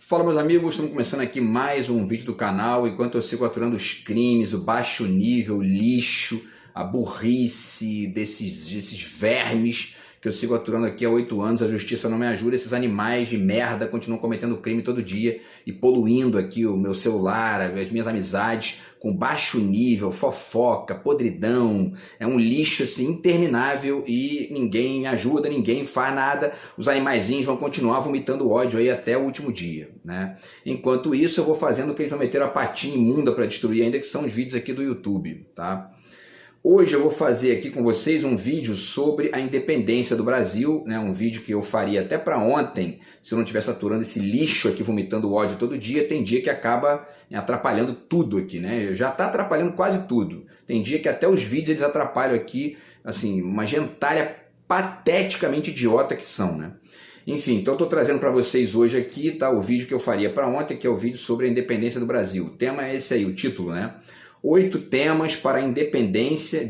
Fala, meus amigos, estamos começando aqui mais um vídeo do canal. Enquanto eu sigo aturando os crimes, o baixo nível, o lixo, a burrice desses vermes que eu sigo aturando aqui há 8 anos, a justiça não me ajuda. Esses animais de merda continuam cometendo crime todo dia e poluindo aqui o meu celular, as minhas amizades, com baixo nível, fofoca, podridão. É um lixo assim interminável e ninguém me ajuda, ninguém faz nada. Os animaizinhos vão continuar vomitando ódio aí até o último dia, né? Enquanto isso, eu vou fazendo o que eles vão meter a patinha imunda para destruir ainda, que são os vídeos aqui do YouTube, tá? Hoje eu vou fazer aqui com vocês um vídeo sobre a independência do Brasil, né? Um vídeo que eu faria até para ontem, se eu não estivesse aturando esse lixo aqui, vomitando ódio todo dia. Tem dia que acaba atrapalhando tudo aqui, né? Já está atrapalhando quase tudo. Tem dia que até os vídeos eles atrapalham aqui, assim, uma gentalha pateticamente idiota que são, né? Enfim, então eu estou trazendo para vocês hoje aqui, tá, o vídeo que eu faria para ontem, que é o vídeo sobre a independência do Brasil. O tema é esse aí, o título, né? 8 temas para a independência,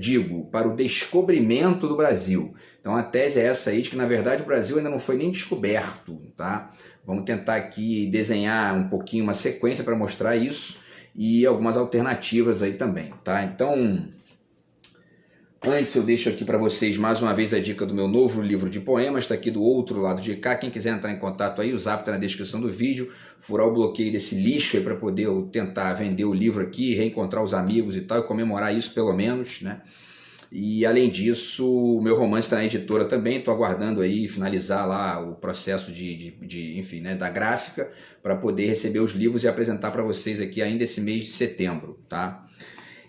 para o descobrimento do Brasil. Então a tese é essa aí, de que na verdade o Brasil ainda não foi nem descoberto, tá? Vamos tentar aqui desenhar um pouquinho uma sequência para mostrar isso e algumas alternativas aí também, tá? Então, antes eu deixo aqui para vocês mais uma vez a dica do meu novo livro de poemas, está aqui do outro lado de cá. Quem quiser entrar em contato aí, o zap está na descrição do vídeo, furar o bloqueio desse lixo aí para poder eu tentar vender o livro aqui, reencontrar os amigos e tal, e comemorar isso pelo menos, né? E além disso, o meu romance está na editora também, estou aguardando aí finalizar lá o processo enfim, né, da gráfica, para poder receber os livros e apresentar para vocês aqui ainda esse mês de setembro, tá?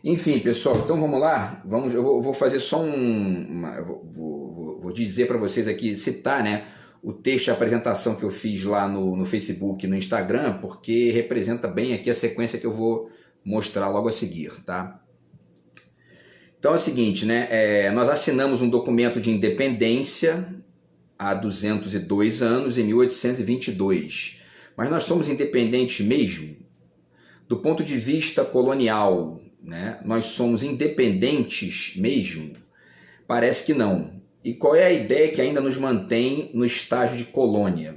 Enfim, pessoal, então vamos lá. Eu vou fazer só vou dizer para vocês aqui, citar, né, o texto de apresentação que eu fiz lá no Facebook e no Instagram, porque representa bem aqui a sequência que eu vou mostrar logo a seguir, tá? Então é o seguinte, né, nós assinamos um documento de independência há 202 anos, em 1822. Mas nós somos independentes mesmo? Do ponto de vista colonial, né, nós somos independentes mesmo? Parece que não. E qual é a ideia que ainda nos mantém no estágio de colônia?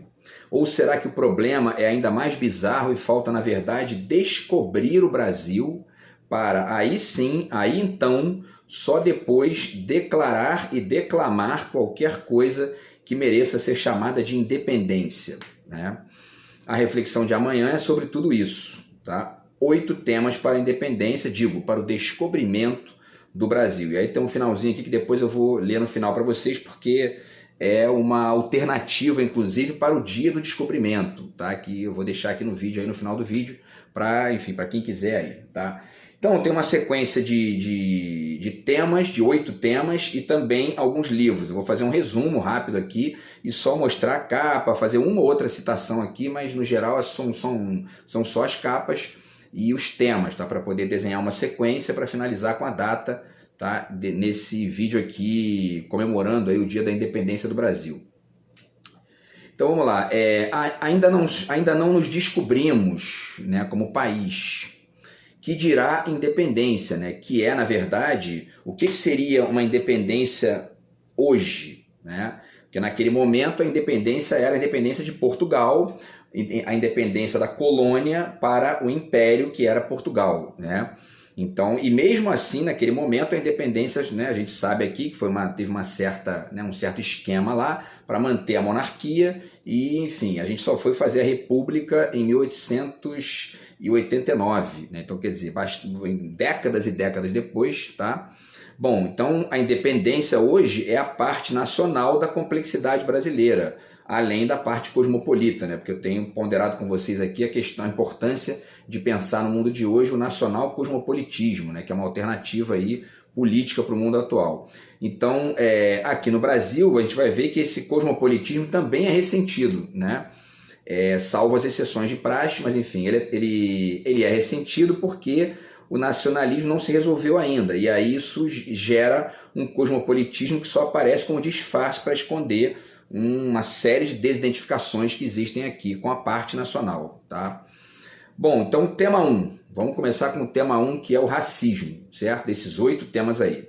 Ou será que o problema é ainda mais bizarro e falta, na verdade, descobrir o Brasil para aí sim, aí então, só depois declarar e declamar qualquer coisa que mereça ser chamada de independência, né? A reflexão de amanhã é sobre tudo isso, tá? 8 temas para a independência, para o descobrimento do Brasil. E aí tem um finalzinho aqui que depois eu vou ler no final para vocês, porque é uma alternativa, inclusive, para o dia do descobrimento, tá? Que eu vou deixar aqui no vídeo, aí no final do vídeo, para, enfim, para quem quiser aí, tá? Então tem uma sequência de temas, de 8 temas e também alguns livros. Eu vou fazer um resumo rápido aqui e só mostrar a capa, fazer uma ou outra citação aqui, mas no geral são só as capas e os temas, tá? Para poder desenhar uma sequência para finalizar com a data, tá? Nesse vídeo aqui comemorando aí o Dia da Independência do Brasil. Então vamos lá, ainda não nos descobrimos, né, como país. Que dirá independência, né? Que é, na verdade, o que seria uma independência hoje, né? Porque naquele momento a independência era a independência de Portugal, a independência da colônia para o império que era Portugal, né? Então, e mesmo assim, naquele momento, a independência, né, a gente sabe aqui que teve um certo esquema lá para manter a monarquia e, enfim, a gente só foi fazer a república em 1889, né? Então, quer dizer, décadas e décadas depois, tá? Bom, então a independência hoje é a parte nacional da complexidade brasileira, além da parte cosmopolita, né? Porque eu tenho ponderado com vocês aqui a importância de pensar no mundo de hoje o nacional cosmopolitismo, né? Que é uma alternativa aí política para o mundo atual. Então, aqui no Brasil, a gente vai ver que esse cosmopolitismo também é ressentido, né? Salvo as exceções de praxe, mas enfim, ele é ressentido porque o nacionalismo não se resolveu ainda, e aí isso gera um cosmopolitismo que só aparece como disfarce para esconder uma série de desidentificações que existem aqui com a parte nacional, tá? Bom, então tema 1, vamos começar com o tema 1, que é o racismo, certo? Desses 8 temas aí.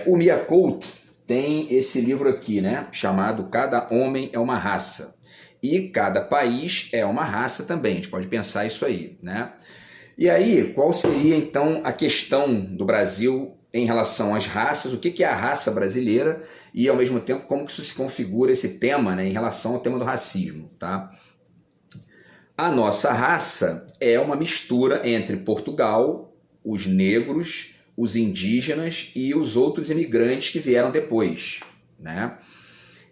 O Mia Couto tem esse livro aqui, né, chamado Cada Homem é uma Raça. e cada país é uma raça também, a gente pode pensar isso aí, né? E aí, qual seria então a questão do Brasil em relação às raças, o que é a raça brasileira e ao mesmo tempo como que isso se configura esse tema, né, em relação ao tema do racismo, tá? A nossa raça é uma mistura entre Portugal, os negros, os indígenas e os outros imigrantes que vieram depois, né?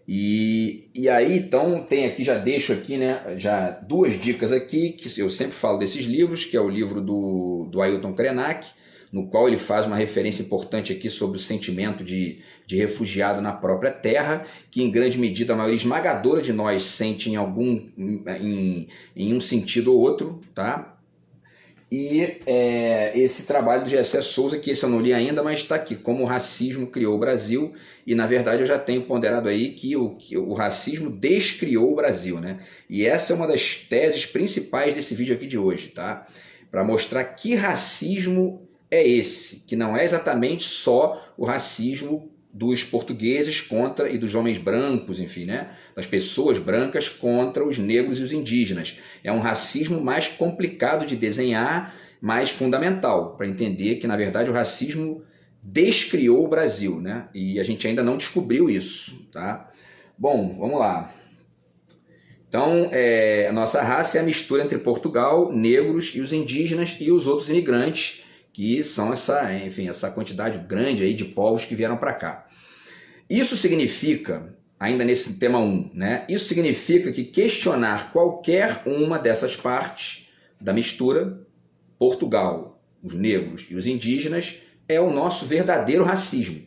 E aí, então, tem aqui, já deixo aqui, né, já duas dicas aqui, que eu sempre falo desses livros, que é o livro do Ailton Krenak, no qual ele faz uma referência importante aqui sobre o sentimento de refugiado na própria terra, que em grande medida a maioria esmagadora de nós sente em um sentido ou outro, tá? E esse trabalho do Gessé Souza, que esse eu não li ainda, mas está aqui, como o racismo criou o Brasil, e na verdade eu já tenho ponderado aí que o racismo descriou o Brasil, né? E essa é uma das teses principais desse vídeo aqui de hoje, tá? Para mostrar que racismo é esse, que não é exatamente só o racismo dos portugueses contra e dos homens brancos, enfim, né? Das pessoas brancas contra os negros e os indígenas. É um racismo mais complicado de desenhar, mais fundamental, para entender que, na verdade, o racismo descriou o Brasil, né? E a gente ainda não descobriu isso, tá? Bom, vamos lá. Então, a nossa raça é a mistura entre Portugal, negros e os indígenas e os outros imigrantes, que são essa quantidade grande aí de povos que vieram para cá. Isso significa, ainda nesse tema 1, né? Isso significa que questionar qualquer uma dessas partes da mistura, Portugal, os negros e os indígenas, é o nosso verdadeiro racismo.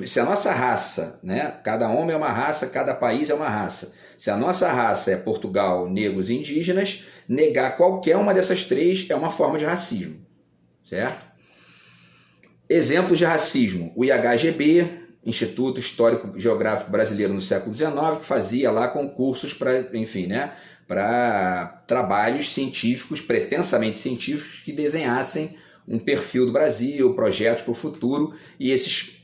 Se a nossa raça, né? Cada homem é uma raça, cada país é uma raça. Se a nossa raça é Portugal, negros e indígenas, negar qualquer uma dessas três é uma forma de racismo. Certo? Exemplos de racismo: o IHGB, Instituto Histórico Geográfico Brasileiro no século XIX, que fazia lá concursos para, enfim, né, para trabalhos científicos, pretensamente científicos, que desenhassem um perfil do Brasil, projetos para o futuro, e esses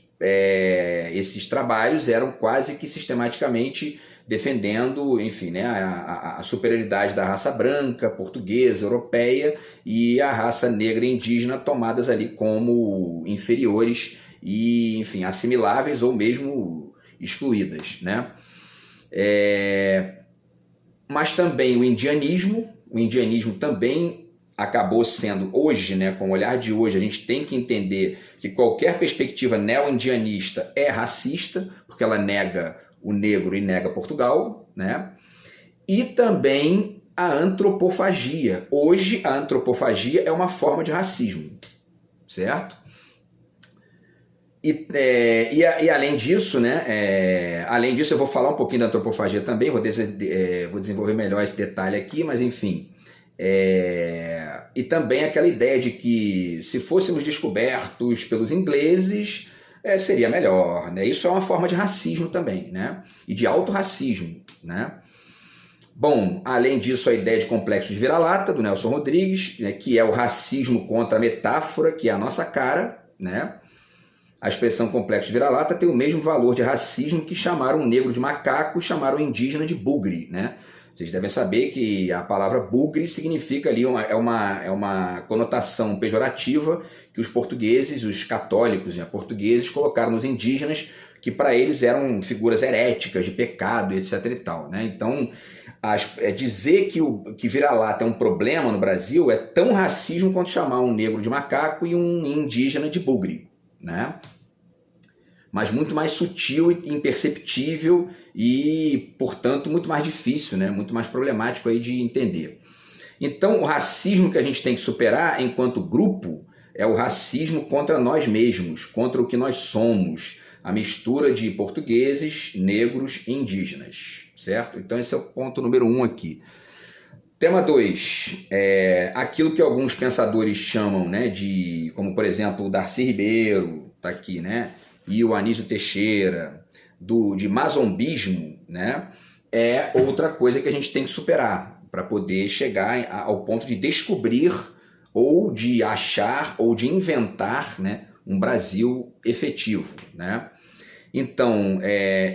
trabalhos eram quase que sistematicamente defendendo, enfim, né, a superioridade da raça branca, portuguesa, europeia, e a raça negra e indígena tomadas ali como inferiores e, enfim, assimiláveis ou mesmo excluídas, né? Mas também o indianismo também acabou sendo, hoje, né, com o olhar de hoje, a gente tem que entender que qualquer perspectiva neo-indianista é racista, porque ela nega o negro e nega Portugal, né? E também a antropofagia. Hoje, a antropofagia é uma forma de racismo, certo? E além disso, né? Além disso, eu vou falar um pouquinho da antropofagia também, vou desenvolver melhor esse detalhe aqui, mas enfim. E também aquela ideia de que se fôssemos descobertos pelos ingleses, seria melhor, né? Isso é uma forma de racismo também, né? E de autorracismo, né? Bom, além disso, a ideia de complexo de vira-lata, do Nelson Rodrigues, né, que é o racismo contra a metáfora, que é a nossa cara, né? A expressão complexo de vira-lata tem o mesmo valor de racismo que chamaram o negro de macaco e chamaram o indígena de bugre, né? Vocês devem saber que a palavra bugre significa ali, é uma conotação pejorativa que os portugueses, os católicos, né, portugueses, colocaram nos indígenas, que para eles eram figuras heréticas, de pecado, etc. e tal, né? Então, dizer que vira-lata é um problema no Brasil é tão racismo quanto chamar um negro de macaco e um indígena de bugre, né? Mas muito mais sutil e imperceptível e, portanto, muito mais difícil, né? Muito mais problemático aí de entender. Então, o racismo que a gente tem que superar enquanto grupo é o racismo contra nós mesmos, contra o que nós somos, a mistura de portugueses, negros e indígenas, certo? Então, esse é o ponto número 1 aqui. Tema 2, aquilo que alguns pensadores chamam, né, como, por exemplo, o Darcy Ribeiro, está aqui, né? E o Anísio Teixeira, de mazombismo, né, é outra coisa que a gente tem que superar para poder chegar ao ponto de descobrir ou de achar ou de inventar, né, um Brasil efetivo, né? Então,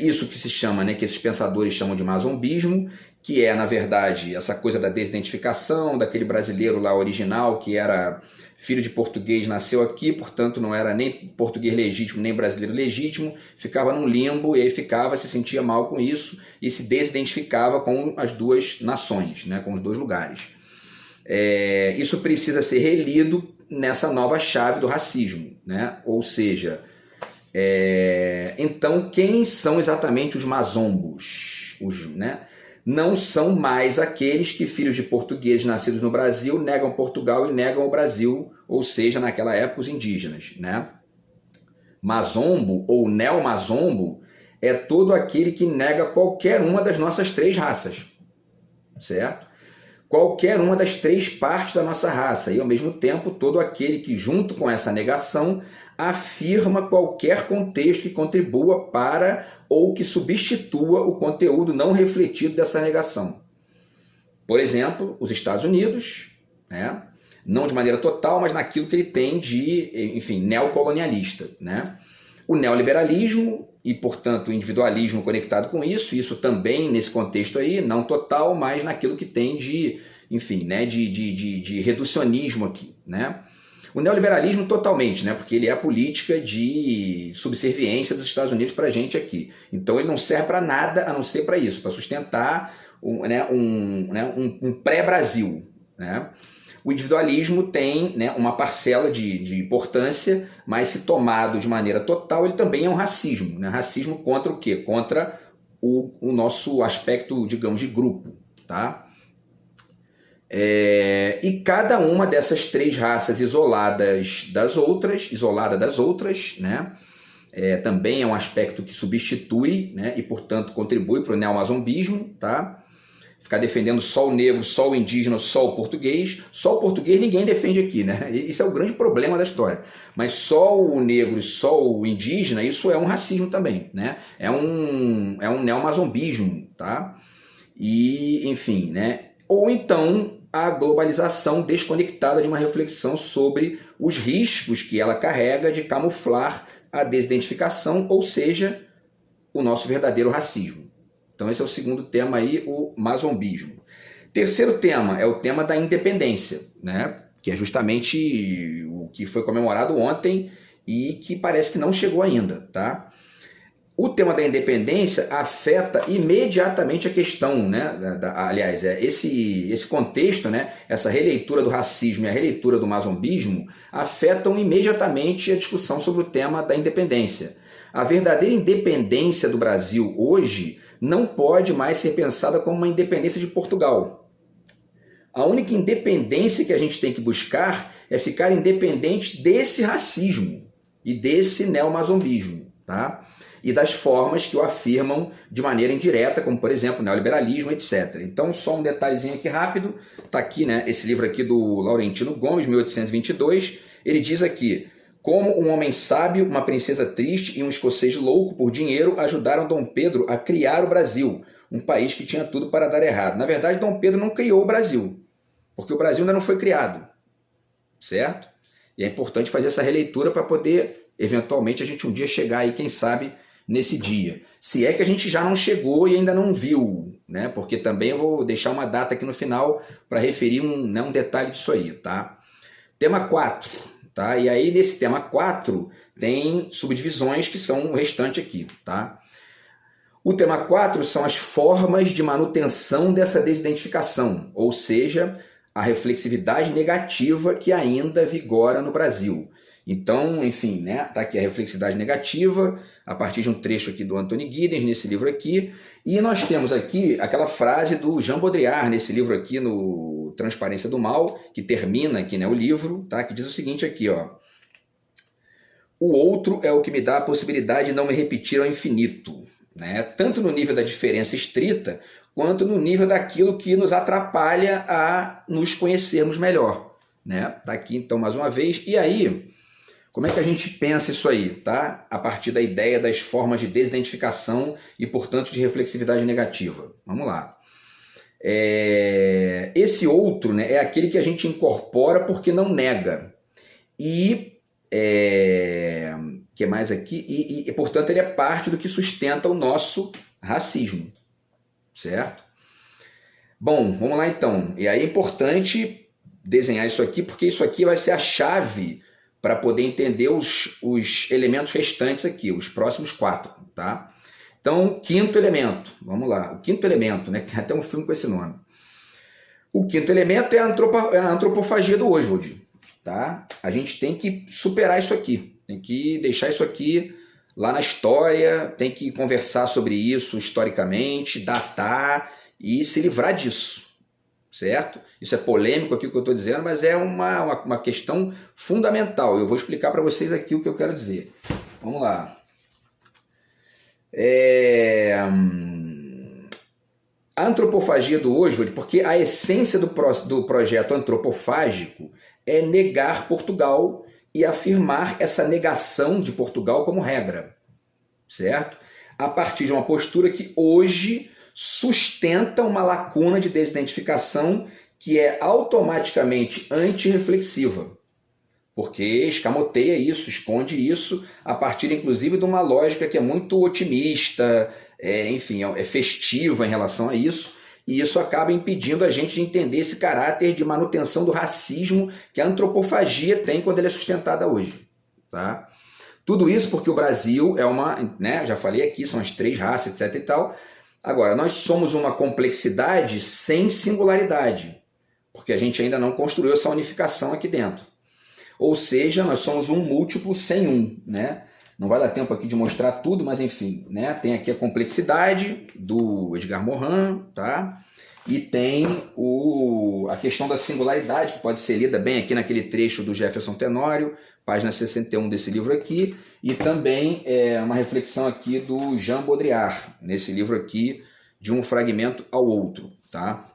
isso que se chama, né, que esses pensadores chamam de mazombismo, que é, na verdade, essa coisa da desidentificação, daquele brasileiro lá original, que era filho de português, nasceu aqui, portanto não era nem português legítimo, nem brasileiro legítimo, ficava num limbo, e aí se sentia mal com isso, e se desidentificava com as duas nações, né, com os dois lugares. Isso precisa ser relido nessa nova chave do racismo, né? Ou seja, então quem são exatamente os mazombos? Né? Não são mais aqueles que, filhos de portugueses nascidos no Brasil, negam Portugal e negam o Brasil, ou seja, naquela época os indígenas, né? Mazombo ou neomazombo é todo aquele que nega qualquer uma das nossas três raças, certo? Qualquer uma das três partes da nossa raça, e ao mesmo tempo todo aquele que, junto com essa negação, afirma qualquer contexto que contribua para ou que substitua o conteúdo não refletido dessa negação. Por exemplo, os Estados Unidos, né? Não de maneira total, mas naquilo que ele tem de, enfim, neocolonialista, né? O neoliberalismo e, portanto, o individualismo conectado com isso também nesse contexto aí, não total, mas naquilo que tem de, enfim, né, de reducionismo aqui, né? O neoliberalismo totalmente, né, porque ele é a política de subserviência dos Estados Unidos para a gente aqui. Então ele não serve para nada a não ser para isso, para sustentar um pré-Brasil, né? O individualismo tem, né, uma parcela de importância, mas se tomado de maneira total, ele também é um racismo. Né? Racismo contra o quê? Contra o nosso aspecto, digamos, de grupo. Tá? E cada uma dessas três raças isolada das outras, né? Também é um aspecto que substitui, né, e, portanto, contribui para o neomazombismo, tá? Ficar defendendo só o negro, só o indígena, só o português. Só o português ninguém defende aqui, né? Isso é o grande problema da história. Mas só o negro e só o indígena, isso é um racismo também, né? É um neomazombismo, tá? E, enfim, né? Ou então a globalização desconectada de uma reflexão sobre os riscos que ela carrega de camuflar a desidentificação, ou seja, o nosso verdadeiro racismo. Então esse é o segundo tema aí, o mazombismo. Terceiro tema é o tema da independência, né? Que é justamente o que foi comemorado ontem e que parece que não chegou ainda, tá? O tema da independência afeta imediatamente a questão, né? Aliás, esse contexto, né? Essa releitura do racismo e a releitura do mazombismo afetam imediatamente a discussão sobre o tema da independência. A verdadeira independência do Brasil hoje não pode mais ser pensada como uma independência de Portugal. A única independência que a gente tem que buscar é ficar independente desse racismo e desse neomazombismo, tá? E das formas que o afirmam de maneira indireta, como, por exemplo, neoliberalismo, etc. Então, só um detalhezinho aqui rápido. Está aqui, né, esse livro aqui do Laurentino Gomes, 1822. Ele diz aqui: como um homem sábio, uma princesa triste e um escocês louco por dinheiro ajudaram Dom Pedro a criar o Brasil, um país que tinha tudo para dar errado. Na verdade, Dom Pedro não criou o Brasil, porque o Brasil ainda não foi criado, certo? E é importante fazer essa releitura para poder, eventualmente, a gente um dia chegar aí, quem sabe, nesse dia. Se é que a gente já não chegou e ainda não viu, né? Porque também eu vou deixar uma data aqui no final para referir um detalhe disso aí, tá? Tema 4. Tá? E aí, nesse tema 4, tem subdivisões que são o restante aqui. Tá? O tema 4 são as formas de manutenção dessa desidentificação, ou seja, a reflexividade negativa que ainda vigora no Brasil. Então, enfim, né, tá aqui a reflexividade negativa, a partir de um trecho aqui do Anthony Giddens, nesse livro aqui, e nós temos aqui aquela frase do Jean Baudrillard, nesse livro aqui, no Transparência do Mal, que termina aqui, né, o livro, tá, que diz o seguinte aqui, ó: o outro é o que me dá a possibilidade de não me repetir ao infinito, né, tanto no nível da diferença estrita, quanto no nível daquilo que nos atrapalha a nos conhecermos melhor, né, tá aqui então mais uma vez. E aí, como é que a gente pensa isso aí, tá? A partir da ideia das formas de desidentificação e, portanto, de reflexividade negativa. Vamos lá. Esse outro, né, é aquele que a gente incorpora porque não nega. E, que mais aqui? E, portanto, ele é parte do que sustenta o nosso racismo, certo? Bom, vamos lá então. E aí é importante desenhar isso aqui, porque isso aqui vai ser a chave para poder entender os elementos restantes aqui, os próximos 4, tá? Então, quinto elemento, vamos lá. O quinto elemento, né? Tem até um filme com esse nome. O quinto elemento é a antropofagia do Oswald, tá? A gente tem que superar isso aqui, tem que deixar isso aqui lá na história, tem que conversar sobre isso historicamente, datar e se livrar disso, certo? Isso é polêmico aqui o que eu estou dizendo, mas é uma questão fundamental. Eu vou explicar para vocês aqui o que eu quero dizer. Vamos lá. A antropofagia do Oswald, porque a essência do projeto antropofágico é negar Portugal e afirmar essa negação de Portugal como regra, certo? A partir de uma postura que hoje sustenta uma lacuna de desidentificação que é automaticamente antirreflexiva, porque escamoteia isso, esconde isso, a partir inclusive de uma lógica que é muito otimista, enfim, é festiva em relação a isso, e isso acaba impedindo a gente de entender esse caráter de manutenção do racismo que a antropofagia tem quando ela é sustentada hoje, tá? Tudo isso porque o Brasil é uma, né, já falei aqui, são as 3 raças, etc e tal. Agora, nós somos uma complexidade sem singularidade, porque a gente ainda não construiu essa unificação aqui dentro. Ou seja, nós somos um múltiplo sem um, né? Não vai dar tempo aqui de mostrar tudo, mas enfim, né? Tem aqui a complexidade do Edgar Morin, tá? E tem a questão da singularidade, que pode ser lida bem aqui naquele trecho do Jefferson Tenório, página 61 desse livro aqui, e também uma reflexão aqui do Jean Baudrillard, nesse livro aqui, De um Fragmento ao Outro, tá?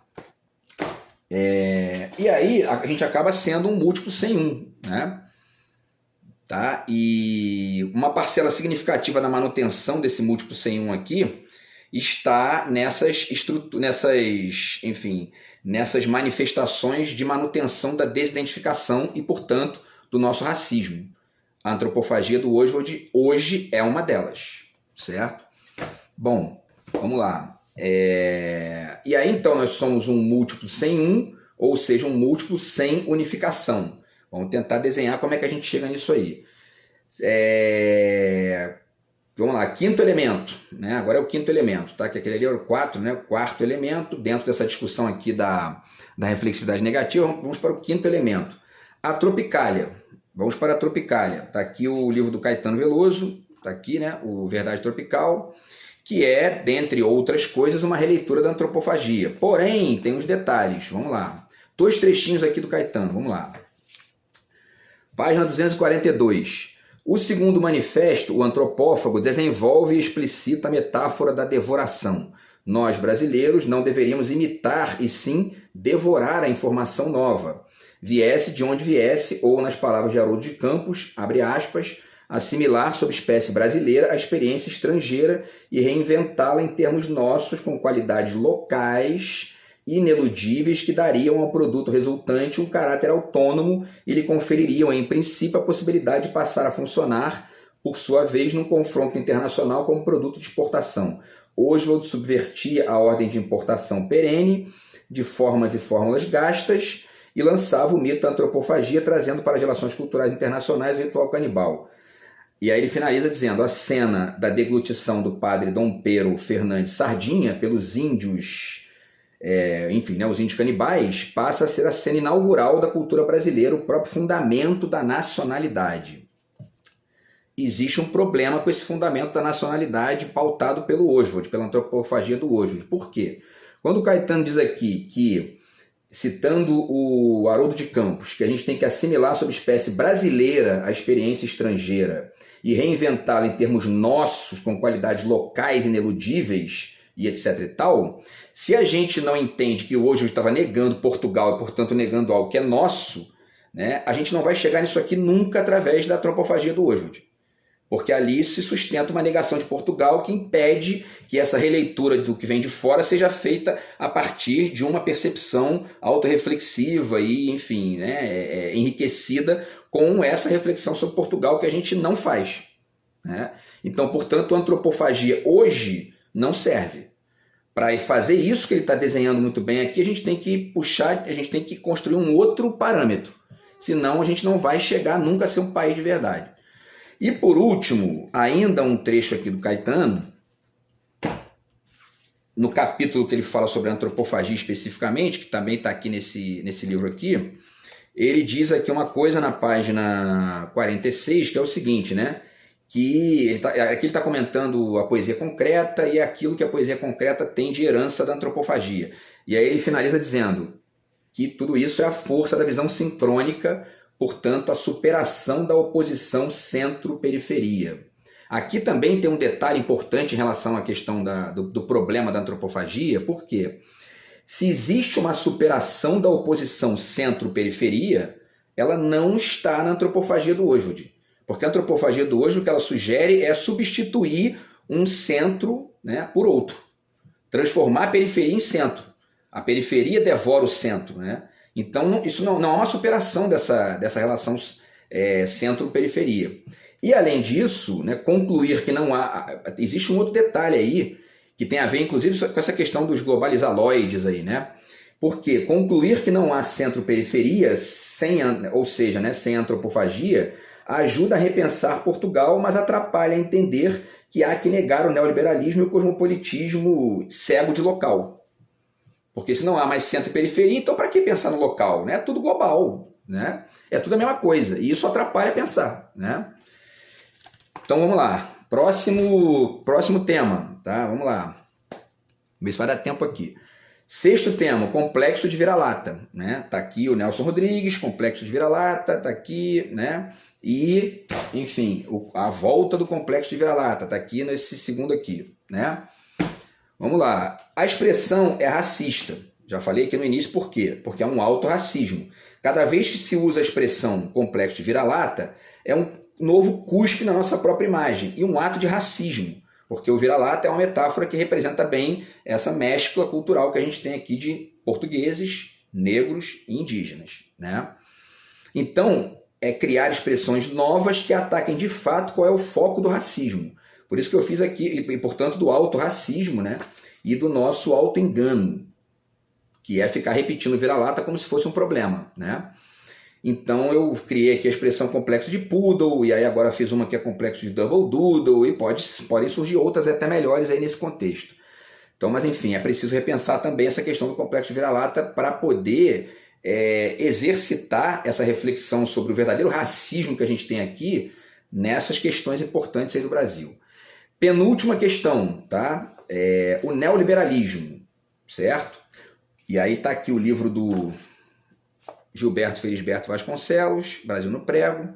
E aí a gente acaba sendo um múltiplo sem um, né? Tá? E uma parcela significativa da manutenção desse múltiplo sem um aqui está nessas manifestações de manutenção da desidentificação e, portanto, do nosso racismo. A antropofagia do Oswald hoje é uma delas, certo? Bom, vamos lá. E aí, então, nós somos um múltiplo sem um, ou seja, um múltiplo sem unificação. Vamos tentar desenhar como é que a gente chega nisso aí. Vamos lá, quinto elemento, né? Agora é o quinto elemento, tá? Que aquele ali é o 4, né? O quarto elemento, dentro dessa discussão aqui da reflexividade negativa, vamos para o quinto elemento. A tropicália. Vamos para a tropicália. Tá aqui o livro do Caetano Veloso, tá aqui, né? O Verdade Tropical, que é, dentre outras coisas, uma releitura da antropofagia. Porém, tem uns detalhes. Vamos lá. 2 trechinhos aqui do Caetano, vamos lá. Página 242. O segundo manifesto, o antropófago, desenvolve e explicita a metáfora da devoração. Nós, brasileiros, não deveríamos imitar e sim devorar a informação nova. Viesse de onde viesse, ou, nas palavras de Haroldo de Campos, abre aspas, assimilar sob espécie brasileira a experiência estrangeira e reinventá-la em termos nossos com qualidades locais ineludíveis que dariam ao produto resultante um caráter autônomo e lhe confeririam, em princípio, a possibilidade de passar a funcionar, por sua vez, num confronto internacional como produto de exportação. Oswald subvertia a ordem de importação perene, de formas e fórmulas gastas, e lançava o mito da antropofagia, trazendo para as relações culturais internacionais o ritual canibal. E aí ele finaliza dizendo: a cena da deglutição do padre Dom Pero Fernandes Sardinha pelos índios, os índios canibais, passa a ser a cena inaugural da cultura brasileira, o próprio fundamento da nacionalidade. Existe um problema com esse fundamento da nacionalidade pautado pelo Oswald, pela antropofagia do Oswald. Por quê? Quando o Caetano diz aqui que, citando o Haroldo de Campos, que a gente tem que assimilar sob espécie brasileira a experiência estrangeira e reinventá-la em termos nossos, com qualidades locais ineludíveis e etc e tal, se a gente não entende que hoje estava negando Portugal e, portanto, negando algo que é nosso, né, a gente não vai chegar nisso aqui nunca através da antropofagia do Oswald. Porque ali se sustenta uma negação de Portugal que impede que essa releitura do que vem de fora seja feita a partir de uma percepção autorreflexiva e, enfim, né, enriquecida com essa reflexão sobre Portugal que a gente não faz, né? Então, portanto, a antropofagia hoje não serve. para fazer isso que ele está desenhando muito bem aqui, a gente tem que puxar, a gente tem que construir um outro parâmetro. Senão a gente não vai chegar nunca a ser um país de verdade. E por último, ainda um trecho aqui do Caetano, no capítulo que ele fala sobre antropofagia especificamente, que também está aqui nesse livro aqui, ele diz aqui uma coisa na página 46, que é o seguinte, né? Que aqui ele está comentando a poesia concreta e aquilo que a poesia concreta tem de herança da antropofagia. E aí ele finaliza dizendo que tudo isso é a força da visão sincrônica, portanto, a superação da oposição centro-periferia. Aqui também tem um detalhe importante em relação à questão do problema da antropofagia, porque se existe uma superação da oposição centro-periferia, ela não está na antropofagia do Oswald. Porque a antropofagia do Oswald, o que ela sugere é substituir um centro, né, por outro. Transformar a periferia em centro. A periferia devora o centro, né? Então, isso não há uma superação dessa relação centro-periferia. E, além disso, né, concluir que não há... Existe um outro detalhe aí, que tem a ver, inclusive, com essa questão dos globalizaloides aí, né? Porque concluir que não há centro-periferia, ou seja, né, sem antropofagia, ajuda a repensar Portugal, mas atrapalha a entender que há que negar o neoliberalismo e o cosmopolitismo cego de local. Porque se não há mais centro e periferia, então para que pensar no local? Né? É tudo global, né? É tudo a mesma coisa, e isso atrapalha pensar, né? Então vamos lá, próximo tema, tá? Vamos lá, vamos ver se vai dar tempo aqui. Sexto tema, complexo de vira-lata, né? Tá aqui o Nelson Rodrigues, complexo de vira-lata, tá aqui, né? E, enfim, a volta do complexo de vira-lata, tá aqui nesse segundo aqui, né? Vamos lá, a expressão é racista, já falei aqui no início por quê? Porque é um autorracismo. Cada vez que se usa a expressão complexo de vira-lata, é um novo cuspe na nossa própria imagem e um ato de racismo, porque o vira-lata é uma metáfora que representa bem essa mescla cultural que a gente tem aqui de portugueses, negros e indígenas, né? Então, é criar expressões novas que ataquem de fato qual é o foco do racismo. Por isso que eu fiz aqui, e portanto do autorracismo, né? E do nosso autoengano, que é ficar repetindo vira-lata como se fosse um problema, né? Então eu criei aqui a expressão complexo de poodle, e aí agora fiz uma que é complexo de double doodle, e podem surgir outras até melhores aí nesse contexto. Então, mas enfim, é preciso repensar também essa questão do complexo de vira-lata para poder exercitar essa reflexão sobre o verdadeiro racismo que a gente tem aqui nessas questões importantes aí do Brasil. Penúltima questão, tá? O neoliberalismo, certo? E aí tá aqui o livro do Gilberto Felisberto Vasconcelos, Brasil no Prego.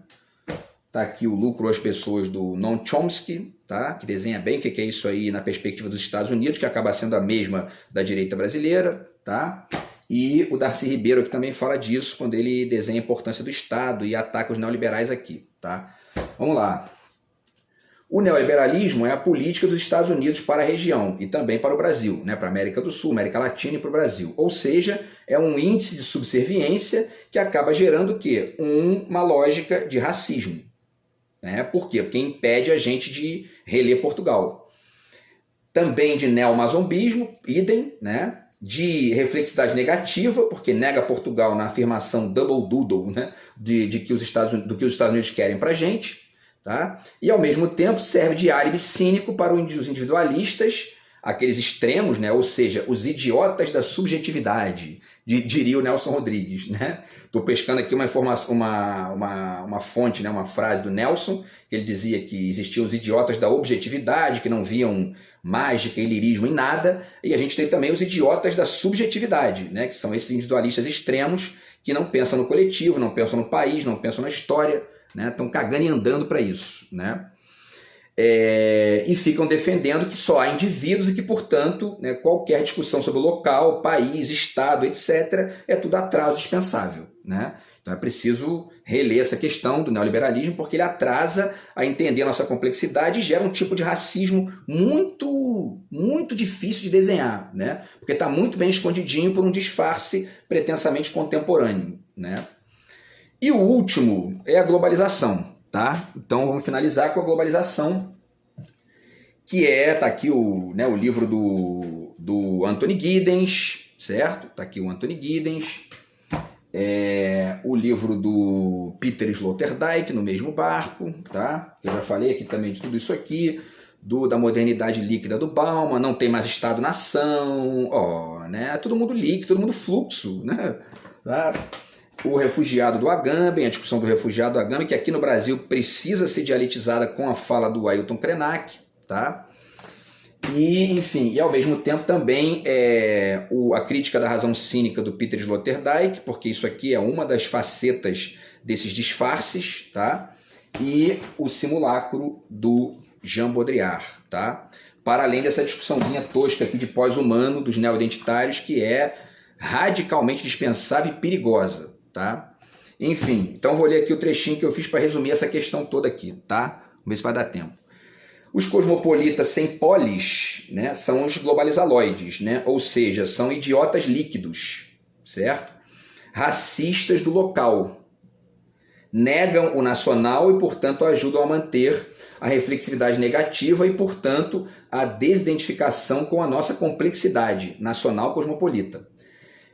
Tá aqui o Lucro às Pessoas do Noam Chomsky, tá? Que desenha bem o que é isso aí na perspectiva dos Estados Unidos, que acaba sendo a mesma da direita brasileira, tá? E o Darcy Ribeiro que também fala disso quando ele desenha a importância do Estado e ataca os neoliberais aqui, tá? Vamos lá. O neoliberalismo é a política dos Estados Unidos para a região e também para o Brasil, né, para a América do Sul, América Latina e para o Brasil. Ou seja, é um índice de subserviência que acaba gerando o quê? Uma lógica de racismo. Né? Por quê? Porque impede a gente de reler Portugal. Também de neomazombismo, idem, né? De reflexidade negativa, porque nega Portugal na afirmação double doodle, né? do que os Estados Unidos querem para a gente. Tá? E ao mesmo tempo serve de álibi cínico para os individualistas, aqueles extremos, né? Ou seja, os idiotas da subjetividade, diria o Nelson Rodrigues. Né? Estou pescando aqui uma informação, uma fonte, né? Uma frase do Nelson, que ele dizia que existiam os idiotas da objetividade, que não viam mágica e lirismo em nada, e a gente tem também os idiotas da subjetividade, né? Que são esses individualistas extremos que não pensam no coletivo, não pensam no país, não pensam na história, né? Estão cagando e andando para isso, né? E ficam defendendo que só há indivíduos e que, portanto, né, qualquer discussão sobre o local, país, estado, etc., é tudo atraso dispensável, né? Então é preciso reler essa questão do neoliberalismo, porque ele atrasa a entender a nossa complexidade e gera um tipo de racismo muito, muito difícil de desenhar, né? Porque está muito bem escondidinho por um disfarce pretensamente contemporâneo, né? E o último é a globalização, tá? Então vamos finalizar com a globalização, que tá aqui o livro do do Anthony Giddens, certo? Está aqui o Anthony Giddens. O livro do Peter Sloterdijk, No Mesmo Barco, tá? Eu já falei aqui também de tudo isso aqui, da modernidade líquida do Bauman, Não Tem Mais Estado-nação, né? Todo mundo líquido, todo mundo fluxo, né? Tá? O Refugiado do Agamben, a discussão do Refugiado do Agamben, que aqui no Brasil precisa ser dialetizada com a fala do Ailton Krenak, tá? E, enfim, e ao mesmo tempo também a crítica da razão cínica do Peter Sloterdijk, porque isso aqui é uma das facetas desses disfarces, tá? E o simulacro do Jean Baudrillard, tá? Para além dessa discussãozinha tosca aqui de pós-humano dos neoidentitários, que é radicalmente dispensável e perigosa, tá? Enfim, então vou ler aqui o trechinho que eu fiz para resumir essa questão toda aqui, tá? Vamos ver se vai dar tempo. Os cosmopolitas sem polis, né, são os globalizaloides, né, ou seja, são idiotas líquidos, certo? Racistas do local. Negam o nacional e, portanto, ajudam a manter a reflexividade negativa e, portanto, a desidentificação com a nossa complexidade nacional cosmopolita.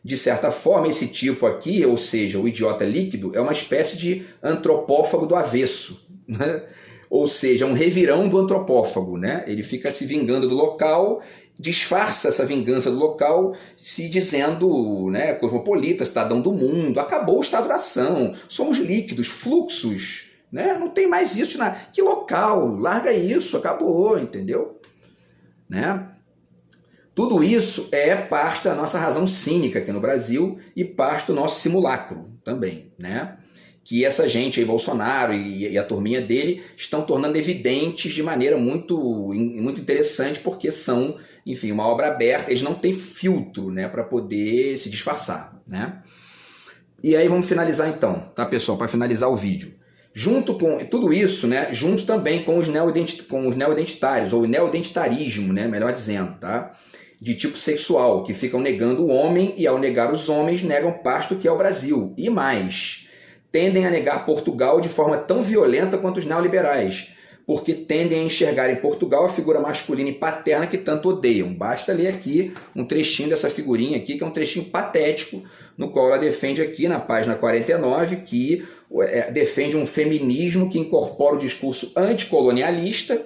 De certa forma, esse tipo aqui, ou seja, o idiota líquido, é uma espécie de antropófago do avesso, né? Ou seja, um revirão do antropófago, né? Ele fica se vingando do local, disfarça essa vingança do local, se dizendo, né, cosmopolita, cidadão do mundo, acabou o estado-nação, somos líquidos, fluxos, né? Não tem mais isso, que local, larga isso, acabou, entendeu? Né? Tudo isso é parte da nossa razão cínica aqui no Brasil e parte do nosso simulacro também, né? Que essa gente aí, Bolsonaro e a turminha dele, estão tornando evidentes de maneira muito interessante, porque são, enfim, uma obra aberta, eles não têm filtro, né, para poder se disfarçar, né? E aí vamos finalizar então, tá, pessoal, para finalizar o vídeo. Junto com tudo isso, né, junto também com os neoidentitários, ou o neoidentitarismo, né, melhor dizendo, tá? De tipo sexual, que ficam negando o homem e ao negar os homens negam parte do que é o Brasil. E mais, tendem a negar Portugal de forma tão violenta quanto os neoliberais, porque tendem a enxergar em Portugal a figura masculina e paterna que tanto odeiam. Basta ler aqui um trechinho dessa figurinha aqui, que é um trechinho patético, no qual ela defende aqui na página 49, que defende um feminismo que incorpora o discurso anticolonialista,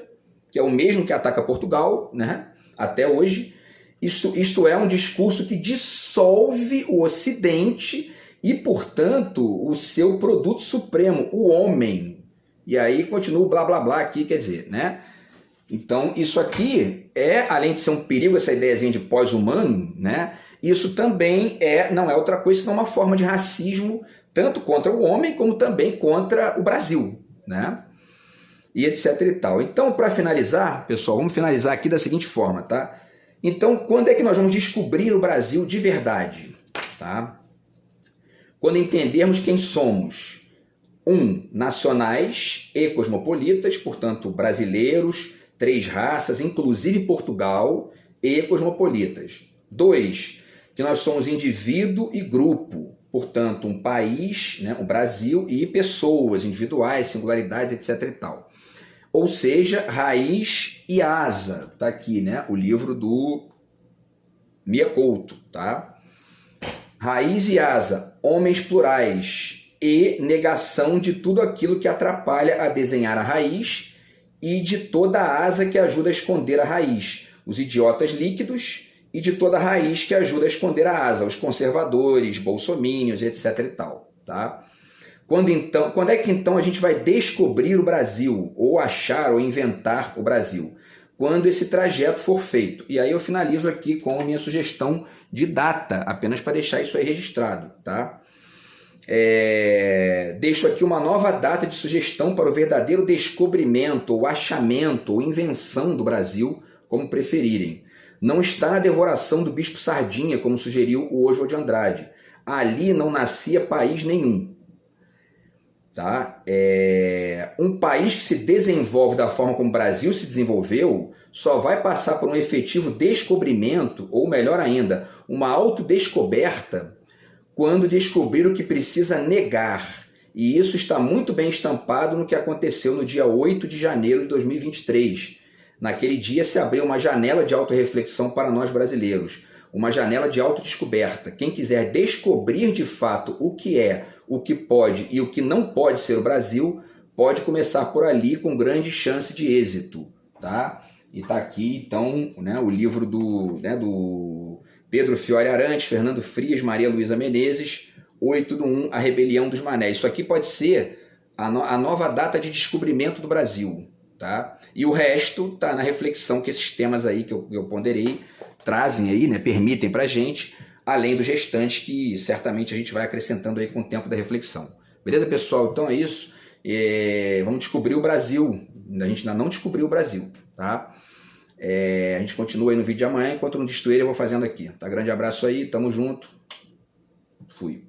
que é o mesmo que ataca Portugal, né, até hoje. Isto é um discurso que dissolve o Ocidente e, portanto, o seu produto supremo, o homem. E aí continua o blá blá blá aqui, quer dizer, né? Então, isso aqui além de ser um perigo, essa ideiazinha de pós-humano, né? Isso também não é outra coisa senão uma forma de racismo, tanto contra o homem, como também contra o Brasil, né? E etc e tal. Então, para finalizar, pessoal, vamos finalizar aqui da seguinte forma, tá? Então, quando é que nós vamos descobrir o Brasil de verdade, tá? Quando entendermos quem somos. Nacionais e cosmopolitas, portanto, brasileiros, 3 raças, inclusive Portugal, e cosmopolitas. 2, que nós somos indivíduo e grupo, portanto, um país, né, um Brasil, e pessoas individuais, singularidades, etc. e tal. Ou seja, raiz e asa. Está aqui, né, o livro do Mia Couto, tá? Raiz e asa, homens plurais e negação de tudo aquilo que atrapalha a desenhar a raiz e de toda a asa que ajuda a esconder a raiz, os idiotas líquidos, e de toda a raiz que ajuda a esconder a asa, os conservadores, bolsomínios, etc. e tal, tá? Quando é que então a gente vai descobrir o Brasil, ou achar ou inventar o Brasil? Quando esse trajeto for feito. E aí eu finalizo aqui com a minha sugestão de data, apenas para deixar isso aí registrado, tá? Deixo aqui uma nova data de sugestão para o verdadeiro descobrimento, ou achamento, ou invenção do Brasil, como preferirem. Não está na devoração do Bispo Sardinha, como sugeriu o Oswald de Andrade. Ali não nascia país nenhum. Tá? Um país que se desenvolve da forma como o Brasil se desenvolveu só vai passar por um efetivo descobrimento, ou melhor ainda, uma autodescoberta, quando descobrir o que precisa negar. E isso está muito bem estampado no que aconteceu no dia 8 de janeiro de 2023. Naquele dia se abriu uma janela de autorreflexão para nós brasileiros, uma janela de autodescoberta. Quem quiser descobrir de fato o que é, o que pode e o que não pode ser o Brasil, pode começar por ali com grande chance de êxito, tá? E tá aqui, então, né, o livro do Pedro Fiore Arantes, Fernando Frias, Maria Luísa Menezes, 8/1, A Rebelião dos Manés. Isso aqui pode ser a nova data de descobrimento do Brasil, tá? E o resto tá na reflexão que esses temas aí que eu ponderei trazem aí, né, permitem pra gente, além dos restantes que certamente a gente vai acrescentando aí com o tempo da reflexão. Beleza, pessoal? Então é isso. Vamos descobrir o Brasil. A gente ainda não descobriu o Brasil, tá? A gente continua aí no vídeo de amanhã, enquanto no Destruir eu vou fazendo aqui. Tá? Grande abraço aí, tamo junto. Fui.